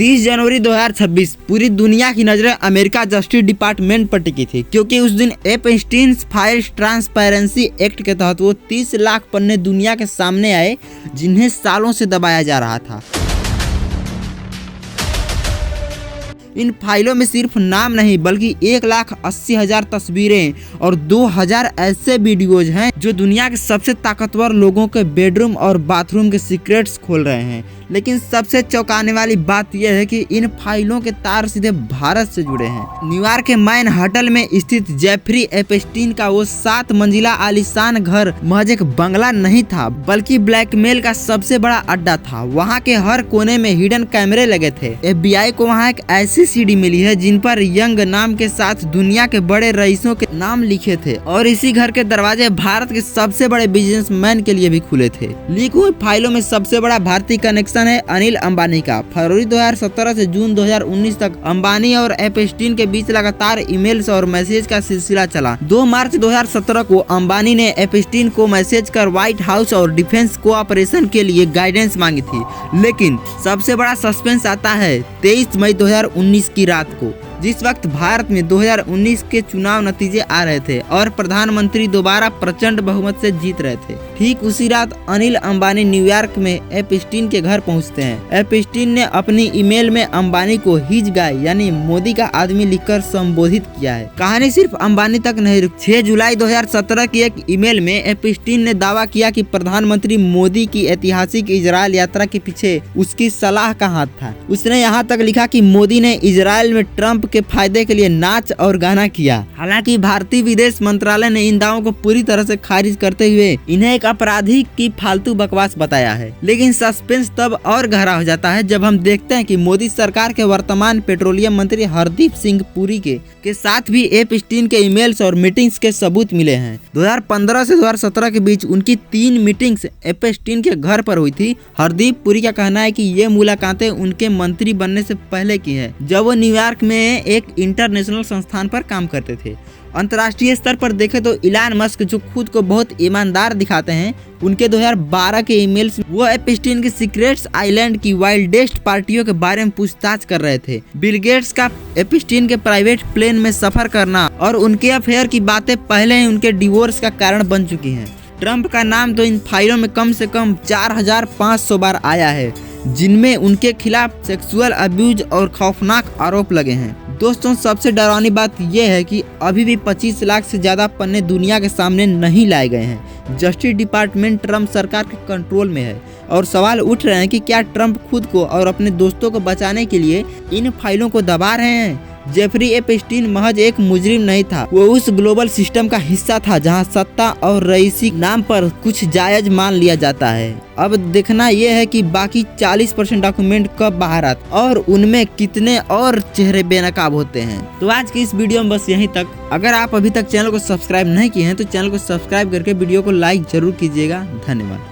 30 जनवरी 2026 पूरी दुनिया की नजरें अमेरिका जस्टिस डिपार्टमेंट पर टिकी थी, क्योंकि उस दिन एपस्टीन फाइल्स ट्रांसपेरेंसी एक्ट के तहत वो 30 लाख पन्ने दुनिया के सामने आए जिन्हें सालों से दबाया जा रहा था। इन फाइलों में सिर्फ नाम नहीं बल्कि 1,80,000 तस्वीरें और 2,000 ऐसे वीडियोज हैं जो दुनिया के सबसे ताकतवर लोगों के बेडरूम और बाथरूम के सीक्रेट्स खोल रहे हैं। लेकिन सबसे चौंकाने वाली बात यह है कि इन फाइलों के तार सीधे भारत से जुड़े हैं। न्यूयॉर्क के मैनहट्टन में स्थित जेफरी एपस्टीन का वो 7 मंजिला आलीशान घर महज एक बंगला नहीं था बल्कि ब्लैकमेल का सबसे बड़ा अड्डा था। वहाँ के हर कोने में हिडन कैमरे लगे थे। FBI को वहाँ एक ऐसी सीडी मिली है जिन पर यंग नाम के साथ दुनिया के बड़े रईसों के नाम लिखे थे और इसी घर के दरवाजे भारत के सबसे बड़े बिजनेसमैन के लिए भी खुले थे। लीक हुई फाइलों में सबसे बड़ा भारतीय कनेक्शन है अनिल अंबानी का। फरवरी 2017 से जून 2019 तक अंबानी और एपस्टीन के बीच लगातार ईमेल्स और मैसेज का सिलसिला चला। 2 मार्च 2017 को अंबानी ने एपस्टीन को मैसेज कर व्हाइट हाउस और डिफेंस कोऑपरेशन के लिए गाइडेंस मांगी थी। लेकिन सबसे बड़ा सस्पेंस आता है 23 मई 2019 की रात को, जिस वक्त भारत में 2019 के चुनाव नतीजे आ रहे थे और प्रधानमंत्री दोबारा प्रचंड बहुमत से जीत रहे थे। ठीक उसी रात अनिल अंबानी न्यूयॉर्क में एपस्टीन के घर पहुंचते हैं। एपस्टीन ने अपनी ईमेल में अंबानी को हिज गाय यानी मोदी का आदमी लिखकर संबोधित किया है। कहानी सिर्फ अंबानी तक नहीं रुकी। 6 जुलाई 2017 की एक ईमेल में एपस्टीन ने दावा किया कि प्रधानमंत्री मोदी की ऐतिहासिक इजरायल यात्रा के पीछे उसकी सलाह का हाथ था। उसने यहाँ तक लिखा कि मोदी ने इजरायल में ट्रंप के फायदे के लिए नाच और गाना किया। हालांकि भारतीय विदेश मंत्रालय ने इन दावों को पूरी तरह से खारिज करते हुए इन्हें एक अपराधी की फालतू बकवास बताया है। लेकिन सस्पेंस तब और गहरा हो जाता है जब हम देखते हैं कि मोदी सरकार के वर्तमान पेट्रोलियम मंत्री हरदीप सिंह पुरी के साथ भी एपस्टीन के ईमेल्स और मीटिंग्स के सबूत मिले हैं। 2015 से 2017 के बीच उनकी 3 मीटिंग्स एपस्टीन के घर पर हुई थी। हरदीप पुरी का कहना है कि ये मुलाकातें उनके मंत्री बनने से पहले की है, जब वो न्यूयॉर्क में एक इंटरनेशनल संस्थान पर काम करते थे। अंतर्राष्ट्रीय स्तर पर देखें तो इलान मस्क जो खुद को बहुत ईमानदार दिखाते हैं, उनके 2012 के ईमेल्स वो एपस्टीन की सीक्रेट्स आइलैंड की वाइल्डेस्ट पार्टियों के बारे में पूछताछ कर रहे थे। बिल गेट्स का एपस्टीन के प्राइवेट प्लेन में सफर करना और उनके अफेयर की बातें पहले ही उनके डिवोर्स का कारण बन चुकी हैं। ट्रंप का नाम तो इन फाइलों में कम से कम 4,500 बार आया है, जिनमें उनके खिलाफ सेक्सुअल अब्यूज और खौफनाक आरोप लगे हैं। दोस्तों, सबसे डरावनी बात यह है कि अभी भी 25 लाख से ज्यादा पन्ने दुनिया के सामने नहीं लाए गए हैं। जस्टिस डिपार्टमेंट ट्रंप सरकार के कंट्रोल में है और सवाल उठ रहे हैं कि क्या ट्रंप खुद को और अपने दोस्तों को बचाने के लिए इन फाइलों को दबा रहे हैं। जेफरी एपस्टीन महज एक मुजरिम नहीं था, वो उस ग्लोबल सिस्टम का हिस्सा था जहां सत्ता और रईसी नाम पर कुछ जायज मान लिया जाता है। अब देखना यह है कि बाकी 40% डॉक्यूमेंट कब बाहर आते और उनमें कितने और चेहरे बेनकाब होते हैं। तो आज की इस वीडियो में बस यहीं तक। अगर आप अभी तक चैनल को सब्सक्राइब नहीं किए हैं तो चैनल को सब्सक्राइब करके वीडियो को लाइक जरूर कीजिएगा। धन्यवाद।